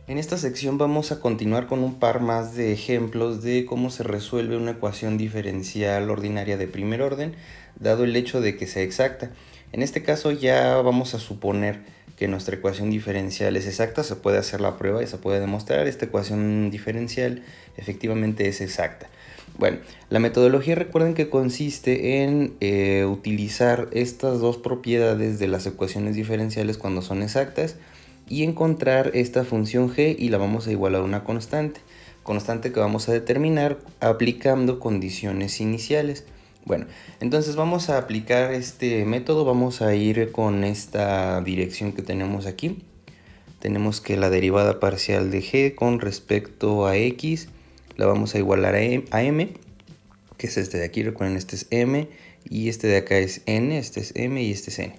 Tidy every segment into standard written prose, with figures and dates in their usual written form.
En esta sección vamos a continuar con un par más de ejemplos de cómo se resuelve una ecuación diferencial ordinaria de primer orden, dado el hecho de que sea exacta. En este caso ya vamos a suponer que nuestra ecuación diferencial es exacta, se puede hacer la prueba y se puede demostrar. Esta ecuación diferencial efectivamente es exacta. Bueno, la metodología recuerden que consiste en utilizar estas dos propiedades de las ecuaciones diferenciales cuando son exactas y encontrar esta función g y la vamos a igualar a una constante que vamos a determinar aplicando condiciones iniciales. Bueno, entonces vamos a aplicar este método, vamos a ir con esta dirección que tenemos aquí. Tenemos que la derivada parcial de g con respecto a x la vamos a igualar a m, que es este de aquí. Recuerden, este es m y este de acá es n, este es m y este es n.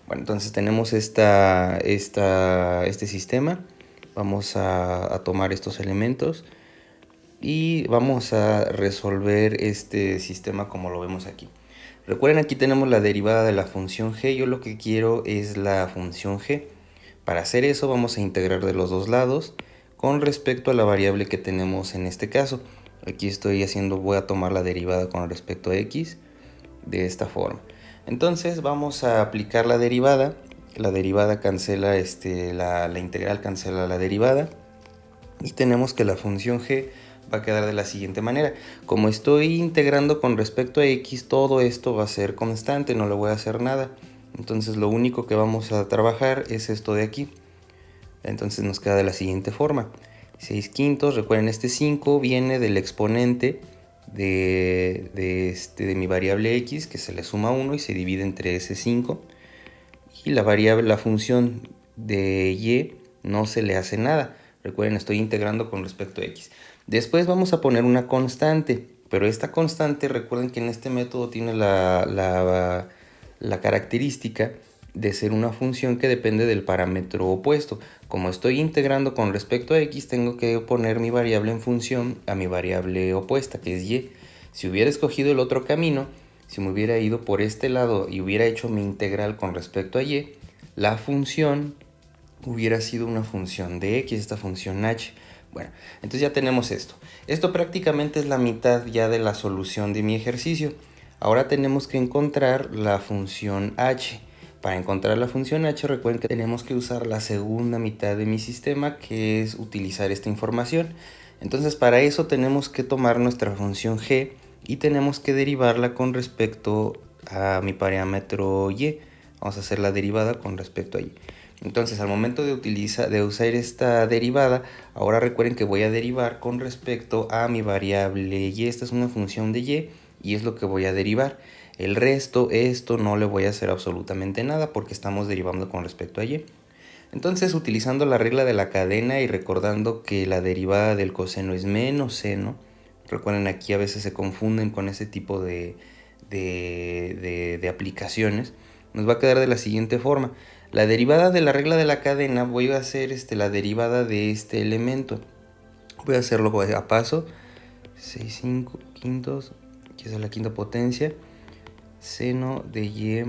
Bueno, entonces tenemos este sistema. Vamos a tomar estos elementos y vamos a resolver este sistema como lo vemos aquí. Recuerden, aquí tenemos la derivada de la función g. Yo lo que quiero es la función g. Para hacer eso vamos a integrar de los dos lados con respecto a la variable que tenemos en este caso. Aquí voy a tomar la derivada con respecto a x de esta forma. Entonces vamos a aplicar la derivada. La derivada cancela, la integral cancela la derivada. Y tenemos que la función g va a quedar de la siguiente manera. Como estoy integrando con respecto a x, todo esto va a ser constante, no le voy a hacer nada. Entonces lo único que vamos a trabajar es esto de aquí. Entonces nos queda de la siguiente forma. 6 quintos, recuerden, este 5 viene del exponente de mi variable x, que se le suma 1 y se divide entre ese 5. Y la función de y no se le hace nada. Recuerden, estoy integrando con respecto a x. Después vamos a poner una constante, pero esta constante, recuerden que en este método tiene la característica de ser una función que depende del parámetro opuesto. Como estoy integrando con respecto a x, tengo que poner mi variable en función a mi variable opuesta, que es y. Si hubiera escogido el otro camino, si me hubiera ido por este lado y hubiera hecho mi integral con respecto a y, la función hubiera sido una función de x, esta función h. Bueno, entonces ya tenemos esto. Esto prácticamente es la mitad ya de la solución de mi ejercicio. Ahora tenemos que encontrar la función h. Para encontrar la función h, recuerden que tenemos que usar la segunda mitad de mi sistema, que es utilizar esta información. Entonces para eso tenemos que tomar nuestra función g y tenemos que derivarla con respecto a mi parámetro y. Vamos a hacer la derivada con respecto a y. Entonces al momento de usar esta derivada, ahora recuerden que voy a derivar con respecto a mi variable y. Esta es una función de y es lo que voy a derivar. El resto, esto no le voy a hacer absolutamente nada porque estamos derivando con respecto a y. Entonces, utilizando la regla de la cadena y recordando que la derivada del coseno es menos seno, recuerden, aquí a veces se confunden con ese tipo de aplicaciones, nos va a quedar de la siguiente forma. La derivada de la regla de la cadena, voy a hacer la derivada de este elemento. Voy a hacerlo a paso. 6 quintos, que es la quinta potencia, seno de y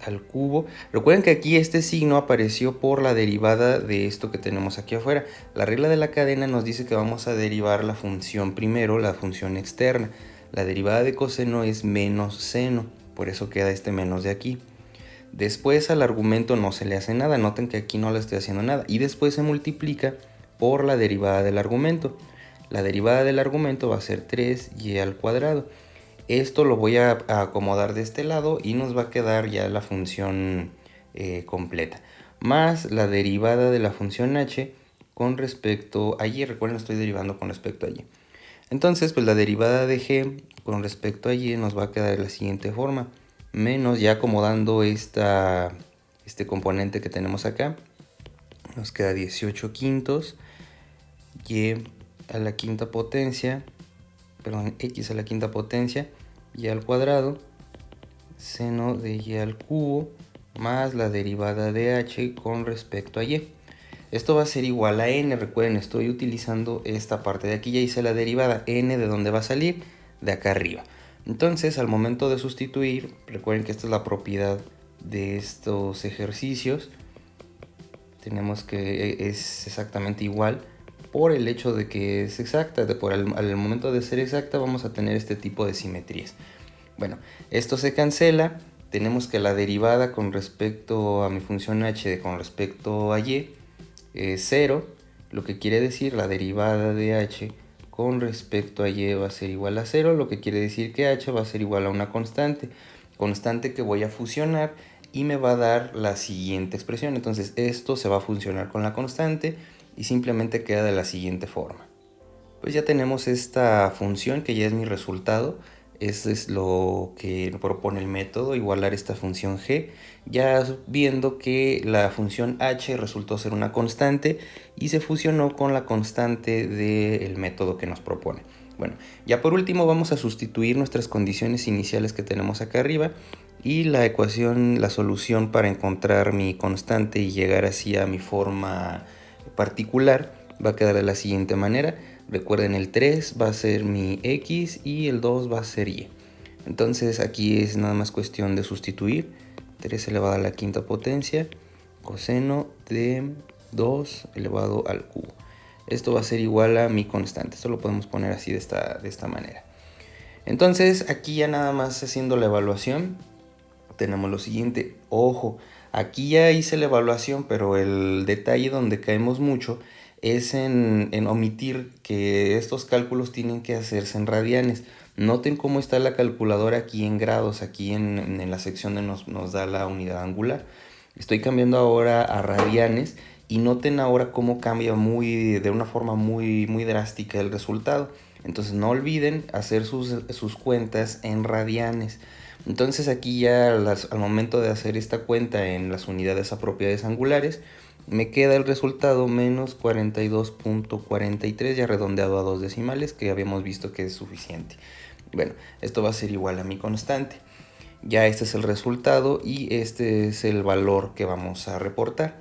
al cubo. Recuerden que aquí este signo apareció por la derivada de esto que tenemos aquí afuera. La regla de la cadena nos dice que vamos a derivar la función primero, la función externa. La derivada de coseno es menos seno, por eso queda este menos de aquí. Después al argumento no se le hace nada, noten que aquí no le estoy haciendo nada. Y después se multiplica por la derivada del argumento. La derivada del argumento va a ser 3y al cuadrado. Esto lo voy a acomodar de este lado y nos va a quedar ya la función completa. Más la derivada de la función h con respecto a y. Recuerden, estoy derivando con respecto a y. Entonces, pues la derivada de g con respecto a y nos va a quedar de la siguiente forma. Menos, ya acomodando este componente que tenemos acá, nos queda 18 quintos y a la quinta potencia, perdón, x a la quinta potencia y al cuadrado, seno de y al cubo, más la derivada de h con respecto a y. Esto va a ser igual a n. Recuerden, estoy utilizando esta parte de aquí, ya hice la derivada. N, ¿de dónde va a salir? De acá arriba. Entonces, al momento de sustituir, recuerden que esta es la propiedad de estos ejercicios. tenemos que es exactamente igual por el hecho de que es exacta. Al momento de ser exacta vamos a tener este tipo de simetrías. Bueno, esto se cancela. Tenemos que la derivada con respecto a mi función h con respecto a y es 0, lo que quiere decir la derivada de h con respecto a y va a ser igual a 0, lo que quiere decir que h va a ser igual a una constante que voy a fusionar y me va a dar la siguiente expresión. Entonces esto se va a fusionar con la constante y simplemente queda de la siguiente forma. Pues ya tenemos esta función que ya es mi resultado. Eso es lo que propone el método, igualar esta función g, ya viendo que la función h resultó ser una constante y se fusionó con la constante del método que nos propone. Bueno, ya por último vamos a sustituir nuestras condiciones iniciales que tenemos acá arriba y la ecuación, la solución para encontrar mi constante y llegar así a mi forma particular va a quedar de la siguiente manera. Recuerden, el 3 va a ser mi x y el 2 va a ser y. Entonces aquí es nada más cuestión de sustituir. 3 elevado a la quinta potencia coseno de 2 elevado al cubo. Esto va a ser igual a mi constante. Esto lo podemos poner así de esta manera. Entonces aquí ya nada más haciendo la evaluación tenemos lo siguiente. Ojo, aquí ya hice la evaluación, pero el detalle donde caemos mucho es en omitir que estos cálculos tienen que hacerse en radianes. Noten cómo está la calculadora aquí en grados, aquí en la sección donde nos da la unidad angular. Estoy cambiando ahora a radianes y noten ahora cómo cambia de una forma muy drástica el resultado. Entonces no olviden hacer sus cuentas en radianes. Entonces aquí ya al momento de hacer esta cuenta en las unidades apropiadas angulares, me queda el resultado menos 42.43 ya redondeado a 2 decimales, que habíamos visto que es suficiente. Bueno, esto va a ser igual a mi constante. Ya este es el resultado y este es el valor que vamos a reportar.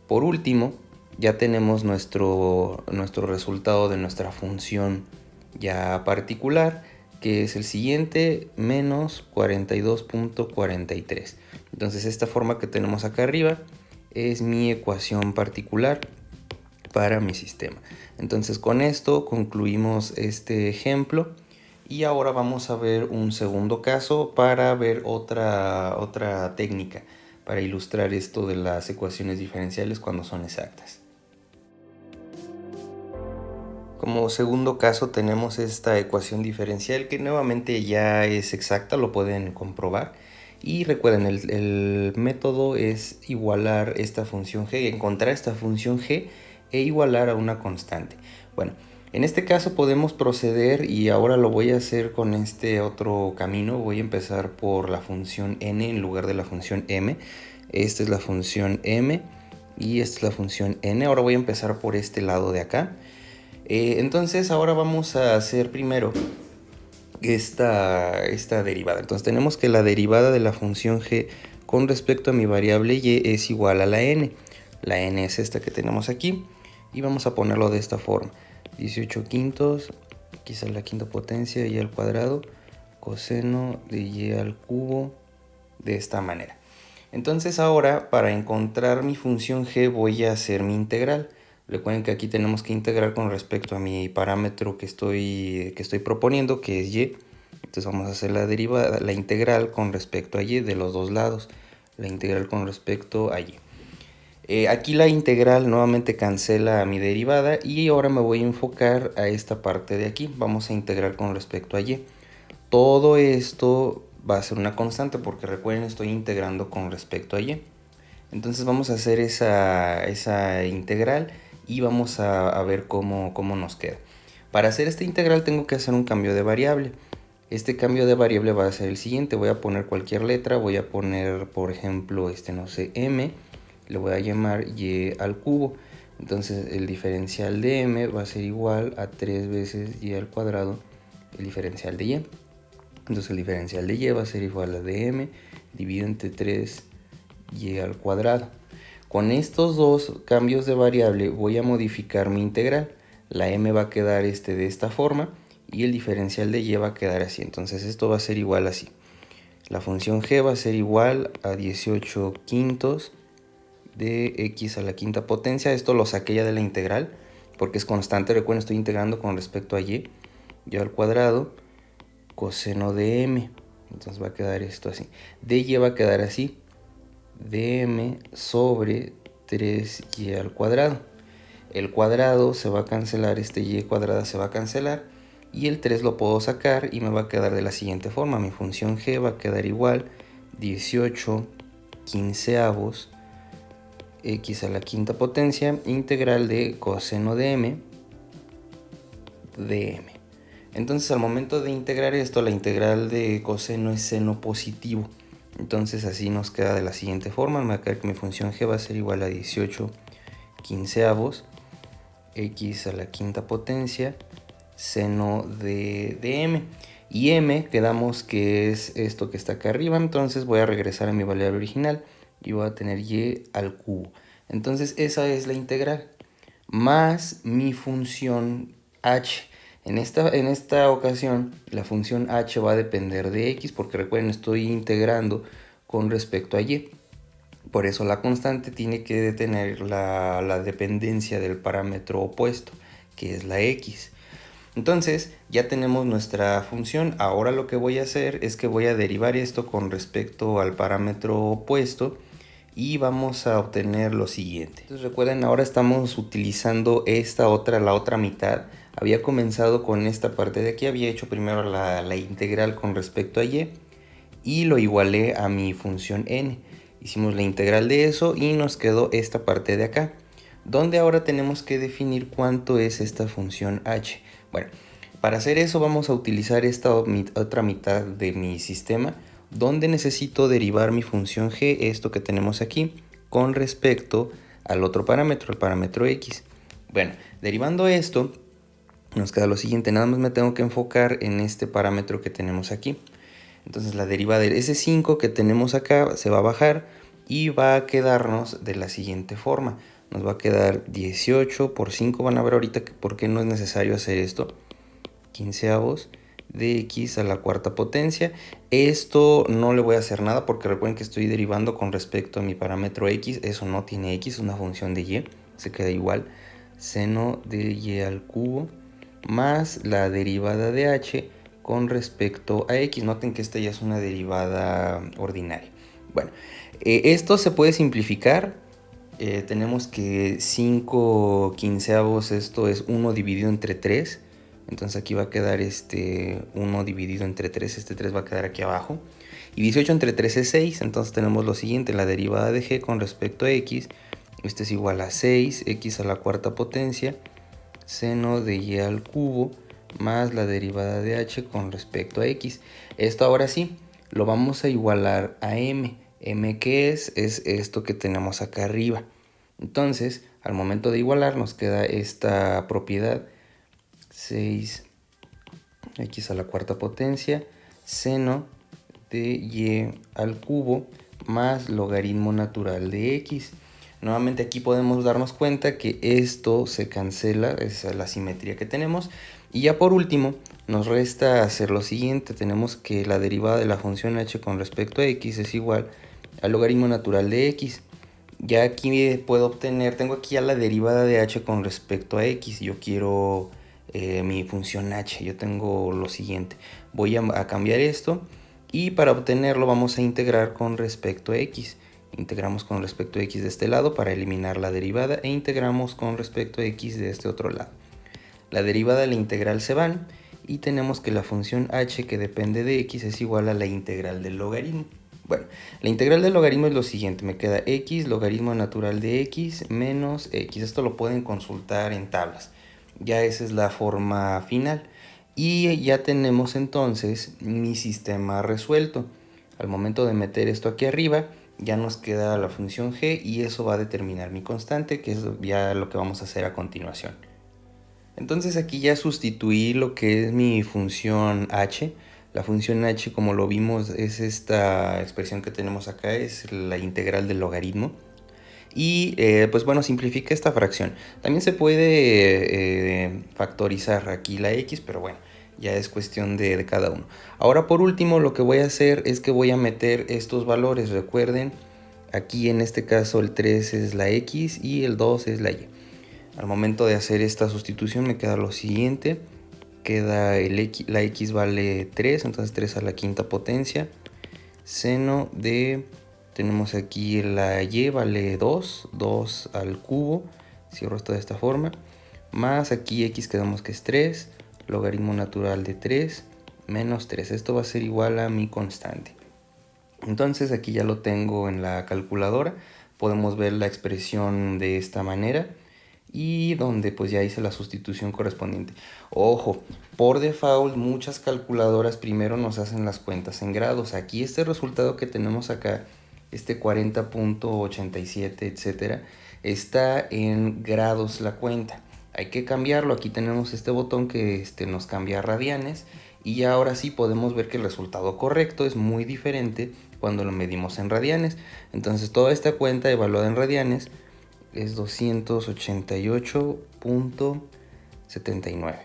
Por último, ya tenemos nuestro resultado de nuestra función ya particular, que es el siguiente, menos 42.43. Entonces esta forma que tenemos acá arriba es mi ecuación particular para mi sistema. Entonces con esto concluimos este ejemplo y ahora vamos a ver un segundo caso para ver otra técnica para ilustrar esto de las ecuaciones diferenciales cuando son exactas. Como segundo caso tenemos esta ecuación diferencial que nuevamente ya es exacta, lo pueden comprobar. Y recuerden, el método es igualar esta función g, encontrar esta función g e igualar a una constante. Bueno, en este caso podemos proceder y ahora lo voy a hacer con este otro camino. Voy a empezar por la función n en lugar de la función m. Esta es la función m y esta es la función n. Ahora voy a empezar por este lado de acá. Entonces ahora vamos a hacer primero esta derivada. Entonces tenemos que la derivada de la función g con respecto a mi variable y es igual a la n. La n es esta que tenemos aquí y vamos a ponerlo de esta forma. 18 quintos, quizá la quinta potencia y al cuadrado, coseno de y al cubo, de esta manera. Entonces ahora para encontrar mi función g voy a hacer mi integral. Recuerden que aquí tenemos que integrar con respecto a mi parámetro que estoy proponiendo, que es y. Entonces vamos a hacer la derivada, la integral con respecto a y de los dos lados. La integral con respecto a y. Aquí la integral nuevamente cancela mi derivada y ahora me voy a enfocar a esta parte de aquí. Vamos a integrar con respecto a y. Todo esto va a ser una constante porque recuerden estoy integrando con respecto a y. Entonces vamos a hacer esa integral y vamos a ver cómo nos queda. Para hacer esta integral tengo que hacer un cambio de variable. Este cambio de variable va a ser el siguiente. Voy a poner cualquier letra. Voy a poner, por ejemplo, no sé, m. Le voy a llamar y al cubo. Entonces el diferencial de m va a ser igual a 3 veces y al cuadrado el diferencial de y. Entonces el diferencial de y va a ser igual a de m dividido entre 3 y al cuadrado. Con estos dos cambios de variable voy a modificar mi integral. La m va a quedar de esta forma y el diferencial de y va a quedar así. Entonces esto va a ser igual así. La función g va a ser igual a 18 quintos de x a la quinta potencia. Esto lo saqué ya de la integral porque es constante. Recuerden, estoy integrando con respecto a y al cuadrado coseno de m. Entonces va a quedar esto así. dy va a quedar así. dm sobre 3y al cuadrado. El cuadrado se va a cancelar, este y cuadrada se va a cancelar. Y el 3 lo puedo sacar y me va a quedar de la siguiente forma. Mi función g va a quedar igual 18 quinceavos x a la quinta potencia integral de coseno de m dm. Entonces al momento de integrar esto, la integral de coseno es seno positivo. Entonces así nos queda de la siguiente forma. Me va a quedar que mi función g va a ser igual a 18 quinceavos x a la quinta potencia seno de m. Y m quedamos que es esto que está acá arriba. Entonces voy a regresar a mi variable original y voy a tener y al cubo. Entonces esa es la integral más mi función h. En esta ocasión la función h va a depender de x porque recuerden, estoy integrando con respecto a y. Por eso la constante tiene que tener la dependencia del parámetro opuesto, que es la x. Entonces ya tenemos nuestra función. Ahora lo que voy a hacer es que voy a derivar esto con respecto al parámetro opuesto y vamos a obtener lo siguiente. Entonces recuerden, ahora estamos utilizando la otra mitad. Había comenzado con esta parte de aquí, había hecho primero la integral con respecto a y lo igualé a mi función n. Hicimos la integral de eso y nos quedó esta parte de acá, donde ahora tenemos que definir cuánto es esta función h. Bueno, para hacer eso vamos a utilizar esta otra mitad de mi sistema, donde necesito derivar mi función g, esto que tenemos aquí, con respecto al otro parámetro, el parámetro x. Bueno, derivando esto, nos queda lo siguiente, nada más me tengo que enfocar en este parámetro que tenemos aquí. Entonces la derivada de ese 5 que tenemos acá se va a bajar y va a quedarnos de la siguiente forma. Nos va a quedar 18 por 5, van a ver ahorita por qué no es necesario hacer esto. Quinceavos de x a la cuarta potencia. Esto no le voy a hacer nada porque recuerden que estoy derivando con respecto a mi parámetro x. Eso no tiene x, es una función de y. Se queda igual. Seno de y al cubo más la derivada de h con respecto a x. Noten que esta ya es una derivada ordinaria. Bueno, esto se puede simplificar. Tenemos que 5 quinceavos, esto es 1 dividido entre 3. Entonces aquí va a quedar 1 dividido entre 3, este 3 va a quedar aquí abajo. Y 18 entre 3 es 6, entonces tenemos lo siguiente, la derivada de g con respecto a x. Este es igual a 6, x a la cuarta potencia, seno de y al cubo, más la derivada de h con respecto a x. Esto ahora sí, lo vamos a igualar a m. M que es esto que tenemos acá arriba. Entonces, al momento de igualar nos queda esta propiedad 6x a la cuarta potencia seno de y al cubo más logaritmo natural de x. Nuevamente aquí podemos darnos cuenta que esto se cancela, esa es la simetría que tenemos. Y ya por último nos resta hacer lo siguiente, tenemos que la derivada de la función h con respecto a x es igual al logaritmo natural de x. Ya aquí puedo obtener, tengo aquí ya la derivada de h con respecto a x. Yo quiero mi función h, yo tengo lo siguiente, voy a cambiar esto y para obtenerlo vamos a integrar con respecto a x. Integramos con respecto a x de este lado para eliminar la derivada e integramos con respecto a x de este otro lado. La derivada y la integral se van y tenemos que la función h que depende de x es igual a la integral del logaritmo. Bueno, la integral del logaritmo es lo siguiente, me queda x logaritmo natural de x menos x. Esto lo pueden consultar en tablas. Ya esa es la forma final. Y ya tenemos entonces mi sistema resuelto. Al momento de meter esto aquí arriba, ya nos queda la función g y eso va a determinar mi constante, que es ya lo que vamos a hacer a continuación. Entonces aquí ya sustituí lo que es mi función h. La función h, como lo vimos, es esta expresión que tenemos acá, es la integral del logaritmo. Y pues bueno, simplifica esta fracción. También se puede factorizar aquí la x, pero bueno, ya es cuestión de cada uno. Ahora por último lo que voy a hacer es que voy a meter estos valores. Recuerden, Aquí en este caso el 3 es la X y el 2 es la Y. Al momento de hacer esta sustitución me queda lo siguiente. Queda la X vale 3, entonces 3 a la quinta potencia. Seno de, tenemos aquí la Y vale 2, 2 al cubo. Cierro esto de esta forma. Más aquí X quedamos que es 3, logaritmo natural de 3, menos 3. Esto va a ser igual a mi constante. Entonces aquí ya lo tengo en la calculadora. Podemos ver la expresión de esta manera y donde pues ya hice la sustitución correspondiente. Ojo, por default muchas calculadoras primero nos hacen las cuentas en grados. Aquí este resultado que tenemos acá, este 40.87, etcétera, está en grados la cuenta. Hay que cambiarlo. Aquí tenemos este botón que nos cambia a radianes y ahora sí podemos ver que el resultado correcto es muy diferente cuando lo medimos en radianes. Entonces toda esta cuenta evaluada en radianes es 288.79,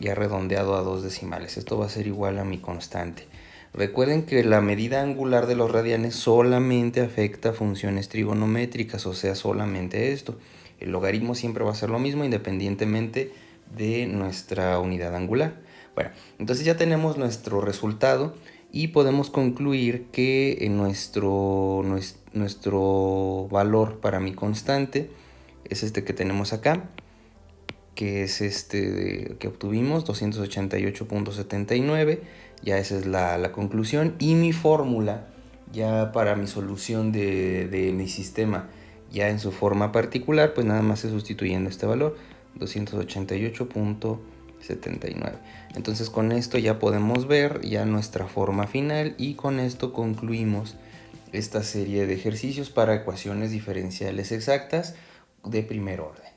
ya redondeado a 2 decimales. Esto va a ser igual a mi constante. Recuerden que la medida angular de los radianes solamente afecta funciones trigonométricas, o sea, solamente esto. El logaritmo siempre va a ser lo mismo independientemente de nuestra unidad angular. Bueno, entonces ya tenemos nuestro resultado y podemos concluir que nuestro valor para mi constante es este que tenemos acá, que es que obtuvimos, 288.79. Ya esa es la conclusión. Y mi fórmula, ya para mi solución de mi sistema, ya en su forma particular, pues nada más se sustituyendo este valor, 288.79. Entonces con esto ya podemos ver ya nuestra forma final y con esto concluimos esta serie de ejercicios para ecuaciones diferenciales exactas de primer orden.